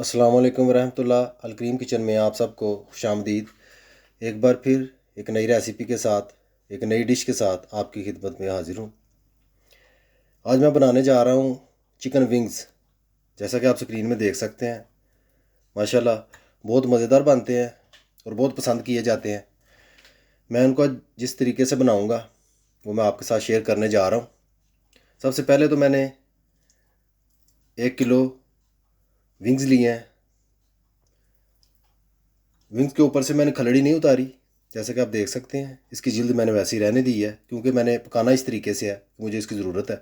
अस्सलाम वालेकुम रहमतुल्लाह। अलकरीम किचन में आप सबको खुशामदीद। एक बार फिर एक नई रेसिपी के साथ, एक नई डिश के साथ आपकी खिदमत में हाजिर हूँ। आज मैं बनाने जा रहा हूँ चिकन विंग्स। जैसा कि आप स्क्रीन में देख सकते हैं, माशाल्लाह बहुत मज़ेदार बनते हैं और बहुत पसंद किए जाते हैं। मैं उनको जिस तरीके से बनाऊँगा वो मैं आपके साथ शेयर करने जा रहा हूँ। सबसे पहले तो मैंने 1 किलो विंग्स लिए हैं। विंग्स के ऊपर से मैंने खलड़ी नहीं उतारी, जैसे कि आप देख सकते हैं। इसकी जिल्द मैंने वैसे ही रहने दी है क्योंकि मैंने पकाना इस तरीके से है, मुझे इसकी ज़रूरत है।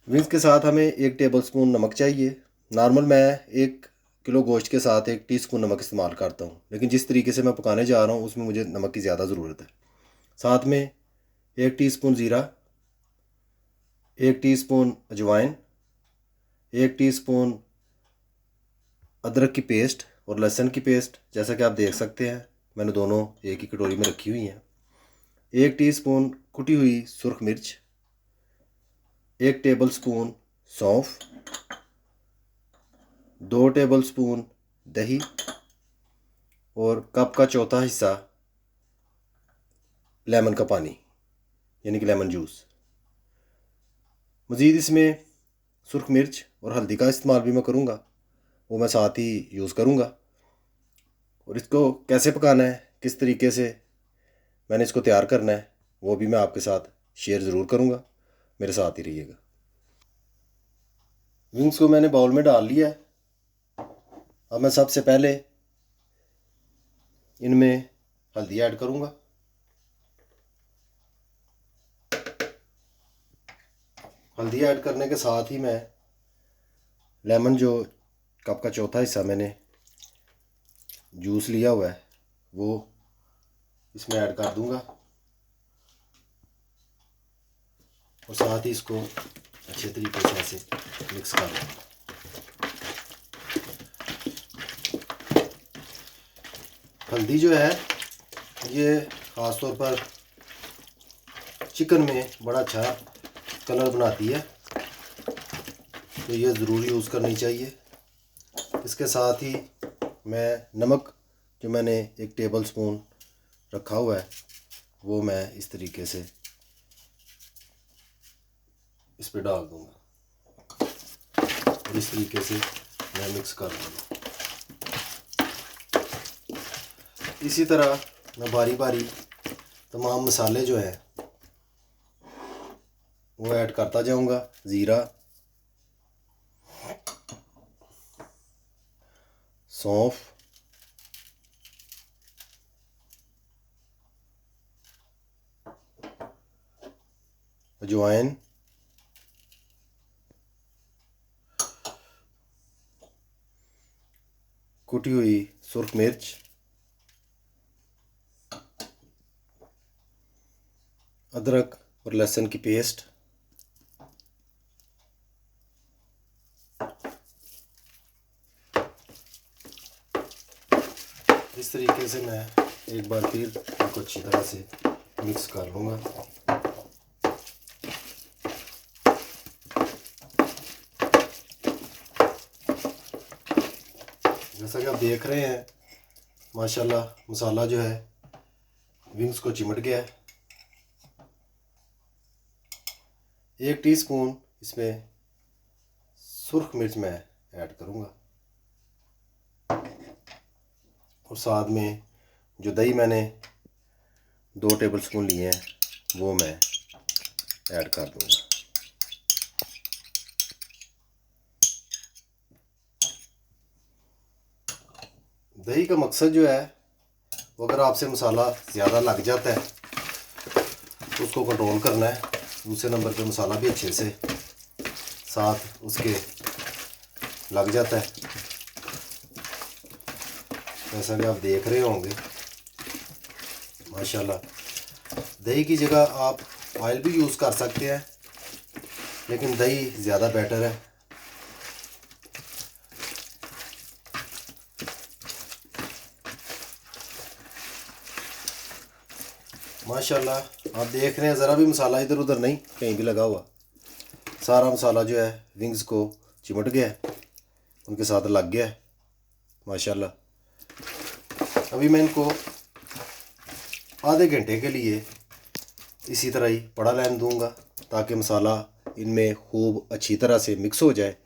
विंग्स के साथ हमें 1 टेबल स्पून नमक चाहिए। नॉर्मल मैं 1 किलो गोश्त के साथ 1 टीस्पून नमक इस्तेमाल करता हूँ, लेकिन जिस तरीके से मैं पकाने जा रहा हूँ उसमें मुझे नमक की ज़्यादा ज़रूरत है। साथ में 1 टीस्पून ज़ीरा, 1 टीस्पून अजवाइन, 1 टीस्पून अदरक की पेस्ट और लहसुन की पेस्ट। जैसा कि आप देख सकते हैं मैंने दोनों एक ही कटोरी में रखी हुई हैं। 1 टीस्पून कुटी हुई सुरख मिर्च, 1 टेबल स्पून सौंफ, 2 टेबल स्पून दही और कप का चौथा हिस्सा लेमन का पानी, यानी कि लेमन जूस। मज़ीद इसमें सुरख मिर्च और हल्दी का इस्तेमाल भी मैं करूँगा, वो मैं साथ ही यूज़ करूँगा। और इसको कैसे पकाना है, किस तरीके से मैंने इसको तैयार करना है, वो भी मैं आपके साथ शेयर ज़रूर करूँगा। मेरे साथ ही रहिएगा। विंग्स को मैंने बाउल में डाल लिया है। अब मैं सबसे पहले इनमें हल्दी ऐड करूँगा। हल्दी ऐड करने के साथ ही मैं लेमन, जो कप का चौथा हिस्सा मैंने जूस लिया हुआ है, वो इसमें ऐड कर दूँगा और साथ ही इसको अच्छे तरीके से ऐसे मिक्स कर दूँगा। हल्दी जो है ये ख़ास तौर पर चिकन में बड़ा अच्छा कलर बनाती है, तो ये ज़रूर यूज़ करनी चाहिए। इसके साथ ही मैं नमक, जो मैंने 1 टेबल स्पून रखा हुआ है, वो मैं इस तरीके से इस पर डाल दूँगा और इस तरीके से मैं मिक्स कर दूँगा। इसी तरह मैं बारी बारी तमाम मसाले जो हैं वो ऐड करता जाऊँगा। ज़ीरा, सौंफ, अजवाइन, कुटी हुई सुरख मिर्च, अदरक और लहसुन की पेस्ट, इस तरीके से मैं एक बार फिर इनको अच्छी तरह से मिक्स कर लूँगा। जैसा कि आप देख रहे हैं, माशाल्लाह मसाला जो है विंग्स को चिमट गया है। 1 टीस्पून इसमें सुरख मिर्च मैं ऐड करूँगा और साथ में जो दही मैंने 2 टेबल स्पून लिए हैं वो मैं ऐड कर दूँगा। दही का मकसद जो है वो, अगर आपसे मसाला ज़्यादा लग जाता है तो उसको कंट्रोल करना है। दूसरे नंबर पे मसाला भी अच्छे से साथ उसके लग जाता है, जैसा कि आप देख रहे होंगे। माशाल्लाह दही की जगह आप ऑयल भी यूज़ कर सकते हैं, लेकिन दही ज़्यादा बेटर है। माशाल्लाह आप देख रहे हैं, ज़रा भी मसाला इधर उधर नहीं कहीं भी लगा हुआ, सारा मसाला जो है विंग्स को चिमट गया है। उनके साथ लग गया है माशाल्लाह। अभी मैं इनको आधे घंटे के लिए इसी तरह ही पड़ा रहने दूंगा ताकि मसाला इनमें खूब अच्छी तरह से मिक्स हो जाए।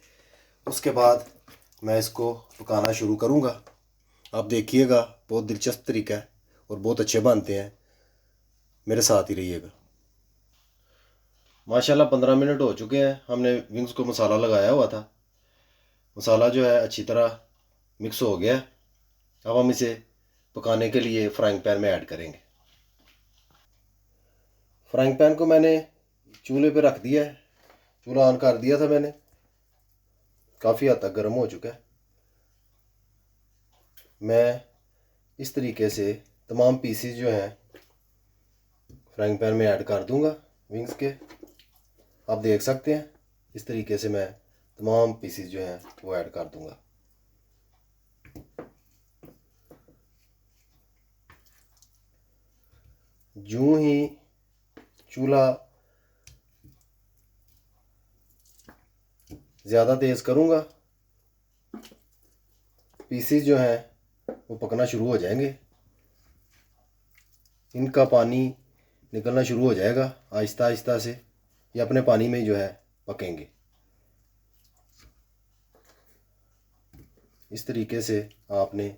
उसके बाद मैं इसको पकाना शुरू करूंगा। आप देखिएगा, बहुत दिलचस्प तरीका है और बहुत अच्छे बनते हैं, मेरे साथ ही रहिएगा। माशाल्लाह 15 मिनट हो चुके हैं, हमने विंग्स को मसाला लगाया हुआ था। मसाला जो है अच्छी तरह मिक्स हो गया। अब हम इसे पकाने के लिए फ्राइंग पैन में ऐड करेंगे। फ्राइंग पैन को मैंने चूल्हे पे रख दिया है, चूल्हा ऑन कर दिया था मैंने, काफ़ी हद तक गर्म हो चुका है। मैं इस तरीके से तमाम पीसीज जो हैं फ्राइंग पैन में ऐड कर दूंगा विंग्स के। आप देख सकते हैं इस तरीके से मैं तमाम पीसीज जो हैं वो ऐड कर दूंगा। यूं ही चूल्हा ज़्यादा तेज़ करूंगा, पीसीज जो हैं वो पकना शुरू हो जाएंगे, इनका पानी निकलना शुरू हो जाएगा आहिस्ता आहिस्ता से, ये अपने पानी में जो है पकेंगे। इस तरीके से आपने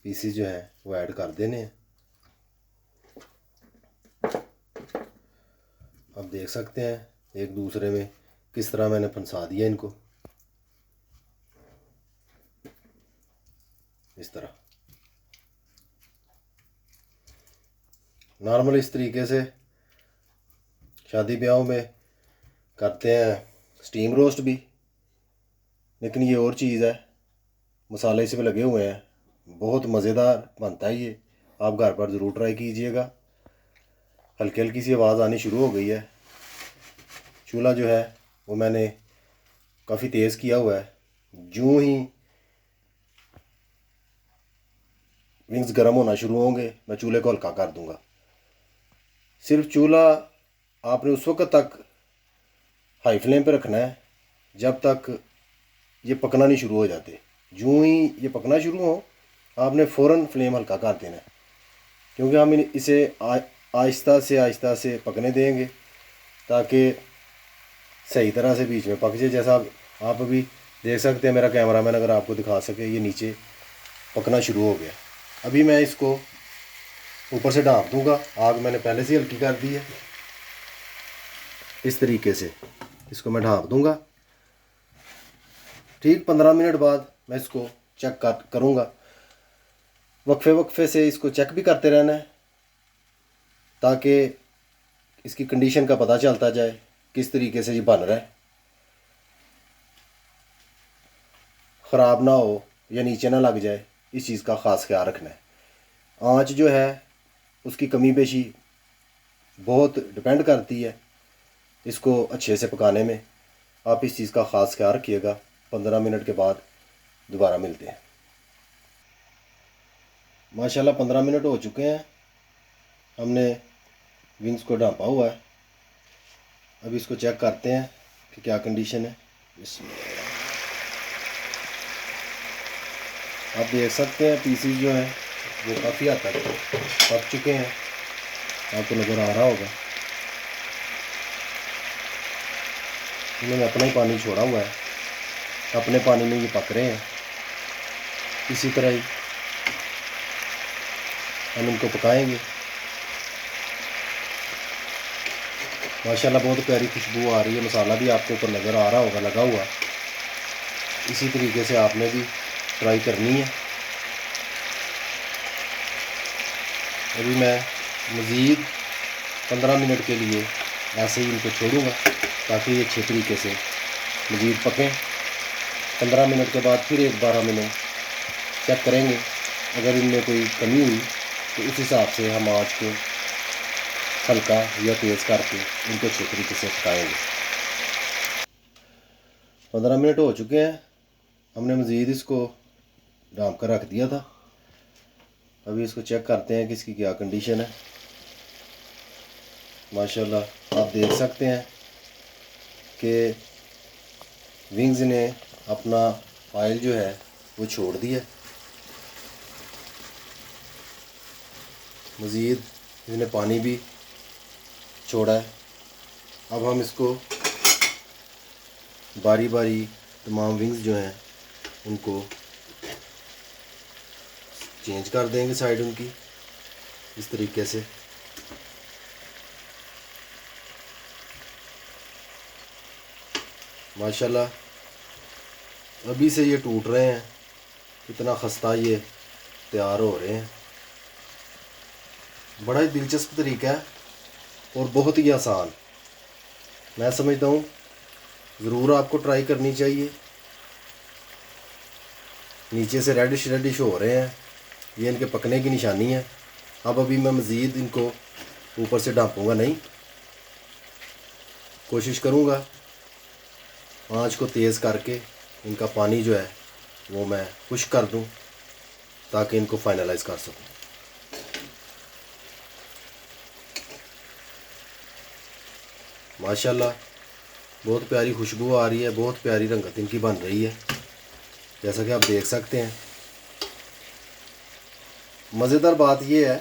पीसीज जो हैं वो ऐड कर देने हैं। आप देख सकते हैं एक दूसरे में किस तरह मैंने फंसा दिया इनको, इस तरह। नॉर्मल इस तरीके से शादी ब्याहों में करते हैं स्टीम रोस्ट भी, लेकिन ये और चीज़ है, मसाले इसमें लगे हुए हैं, बहुत मज़ेदार बनता है ये। आप घर पर ज़रूर ट्राई कीजिएगा। हल्की हल्की सी आवाज़ आनी शुरू हो गई है। चूल्हा जो है वो मैंने काफ़ी तेज़ किया हुआ है। यूं ही विंग्स गर्म होना शुरू होंगे मैं चूल्हे को हल्का कर दूंगा। सिर्फ चूल्हा आपने उस वक्त तक हाई फ्लेम पे रखना है जब तक ये पकना नहीं शुरू हो जाते। यूं ही ये पकना शुरू हो आपने फ़ौरन फ्लेम हल्का कर देना है, क्योंकि हम इसे आहिस्ता से पकने देंगे ताकि सही तरह से बीच में पक जाए। जैसा आप अभी देख सकते हैं, मेरा कैमरामैन अगर आपको दिखा सके, ये नीचे पकना शुरू हो गया। अभी मैं इसको ऊपर से ढाँप दूंगा, आग मैंने पहले से हल्की कर दी है। इस तरीके से इसको मैं ढाँप दूंगा। ठीक 15 मिनट बाद मैं इसको चेक करूँगा। वक्फे से इसको चेक भी करते रहना है ताकि इसकी कंडीशन का पता चलता जाए किस तरीके से ये बन रहा है, ख़राब ना हो या नीचे ना लग जाए, इस चीज़ का ख़ास ख्याल रखना है। आँच जो है उसकी कमी पेशी बहुत डिपेंड करती है इसको अच्छे से पकाने में। आप इस चीज़ का ख़ास ख्याल रखिएगा। 15 मिनट के बाद दोबारा मिलते हैं। माशाल्लाह 15 मिनट हो चुके हैं, हमने विंग्स को ढाँपा हुआ है। अभी इसको चेक करते हैं कि क्या कंडीशन है। आप देख सकते हैं पीसीज जो हैं वो काफ़ी हद तक पक चुके हैं, आपको नज़र आ रहा होगा। इन्होंने अपना ही पानी छोड़ा हुआ है, अपने पानी में ये पक रहे हैं। इसी तरह ही हम इनको पकाएंगे। माशाल्लाह बहुत प्यारी खुशबू आ रही है, मसाला भी आपको ऊपर नज़र आ रहा होगा लगा हुआ। इसी तरीके से आपने भी ट्राई करनी है। अभी मैं मज़ीद 15 मिनट के लिए ऐसे ही इनको छोड़ूंगा ताकि ये अच्छे तरीके से मज़ीद पकें। 15 मिनट के बाद फिर एक बार हम इन्हें चेक करेंगे, अगर इनमें कोई कमी हुई तो उस हिसाब से हम आँच को हल्का या तेज़ करके इनको अच्छे तरीके से पकाएंगे। 15 मिनट हो चुके हैं, हमने मज़ीद इसको ढाँप कर रख दिया था। अभी इसको चेक करते हैं कि इसकी क्या कंडीशन है। माशाल्लाह आप देख सकते हैं कि विंग्स ने अपना ऑयल जो है वो छोड़ दिया। मज़ीद इसने पानी भी छोड़ा है। अब हम इसको बारी बारी तमाम विंग्स जो हैं उनको चेंज कर देंगे साइड उनकी, इस तरीके से। माशाल्लाह अभी से ये टूट रहे हैं, इतना खस्ता ये तैयार हो रहे हैं। बड़ा ही दिलचस्प तरीका है और बहुत ही आसान। मैं समझता हूँ ज़रूर आपको ट्राई करनी चाहिए। नीचे से रेडिश रेडिश हो रहे हैं, ये इनके पकने की निशानी है। अब अभी मैं मज़ीद इनको ऊपर से ढाँपूँगा नहीं, कोशिश करूँगा आँच को तेज़ करके इनका पानी जो है वो मैं खुश्क कर दूँ ताकि इनको फाइनलाइज़ कर सकूँ। माशाल्लाह बहुत प्यारी खुशबू आ रही है, बहुत प्यारी रंगत इनकी बन रही है, जैसा कि आप देख सकते हैं। मज़ेदार बात यह है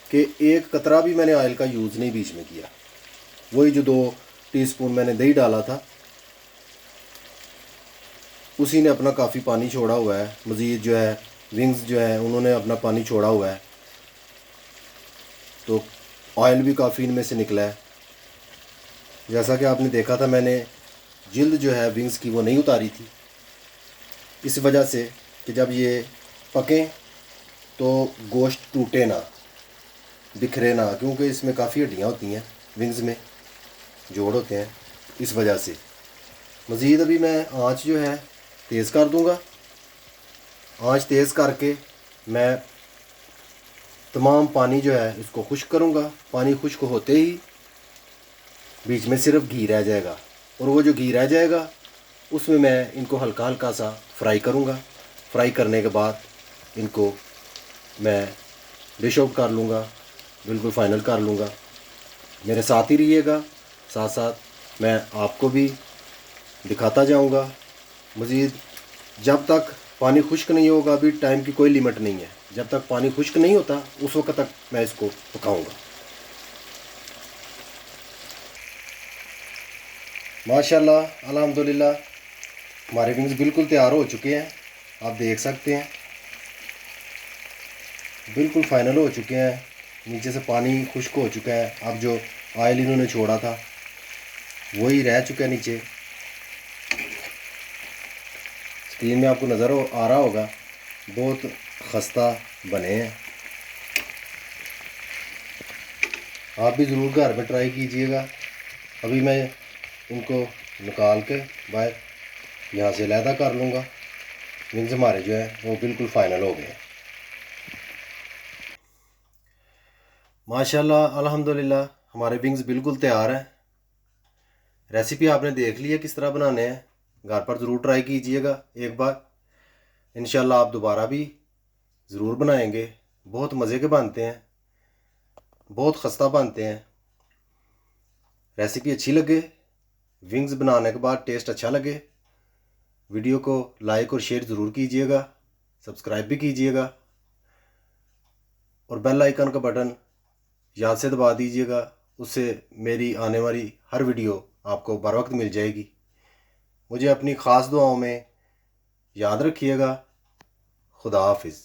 कि एक कतरा भी मैंने ऑयल का यूज़ नहीं बीच में किया। वही जो 2 टीस्पून मैंने दही डाला था उसी ने अपना काफ़ी पानी छोड़ा हुआ है। मज़ीद जो है विंग्स जो है उन्होंने अपना पानी छोड़ा हुआ है, तो ऑयल भी काफ़ी इनमें से निकला है। जैसा कि आपने देखा था मैंने जिल्द जो है विंग्स की वो नहीं उतारी थी, इस वजह से कि जब ये पकें तो गोश्त टूटे ना, बिखरे ना, क्योंकि इसमें काफ़ी हड्डियाँ होती हैं, विंग्स में जोड़ होते हैं, इस वजह से। मज़ीद अभी मैं आँच जो है तेज़ कर दूँगा। आँच तेज़ करके मैं तमाम पानी जो है इसको खुश्क करूँगा। पानी खुश्क होते ही बीच में सिर्फ घी रह जाएगा, और वो जो घी रह जाएगा उसमें मैं इनको हल्का हल्का सा फ्राई करूँगा। फ्राई करने के बाद इनको मैं डिश आउट कर लूँगा, बिल्कुल फ़ाइनल कर लूँगा। मेरे साथ ही रहिएगा, साथ साथ मैं आपको भी दिखाता जाऊँगा। मज़ीद जब तक पानी खुश्क नहीं होगा, अभी टाइम की कोई लिमिट नहीं है, जब तक पानी खुश्क नहीं होता उस वक्त तक मैं इसको पकाऊँगा। माशाल्लाह अल्हम्दुलिल्लाह हमारे विंग्स बिल्कुल तैयार हो चुके हैं। आप देख सकते हैं बिल्कुल फ़ाइनल हो चुके हैं, नीचे से पानी खुश्क हो चुका है। अब जो ऑयल इन्होंने छोड़ा था वही रह चुका है नीचे। स्क्रीन में आपको नज़र आ रहा होगा, बहुत खस्ता बने हैं। आप भी ज़रूर घर में ट्राई कीजिएगा। अभी मैं इनको निकाल के बाहर यहाँ से अलहदा कर लूँगा। विंग्स हमारे जो है वो बिल्कुल फ़ाइनल हो गए। माशाल्लाह अल्हम्दुलिल्लाह हमारे विंग्स बिल्कुल तैयार हैं। रेसिपी आपने देख ली है किस तरह बनाने हैं, घर पर ज़रूर ट्राई कीजिएगा एक बार। इंशाल्लाह आप दोबारा भी ज़रूर बनाएंगे। बहुत मज़े के बनते हैं, बहुत खस्ता बनते हैं। रेसिपी अच्छी लगे, विंग्स बनाने के बाद टेस्ट अच्छा लगे, वीडियो को लाइक और शेयर ज़रूर कीजिएगा, सब्सक्राइब भी कीजिएगा और बेल आइकन का बटन याद से दबा दीजिएगा। उससे मेरी आने वाली हर वीडियो आपको बर वक्त मिल जाएगी। मुझे अपनी ख़ास दुआओं में याद रखिएगा। खुदा हाफिज़।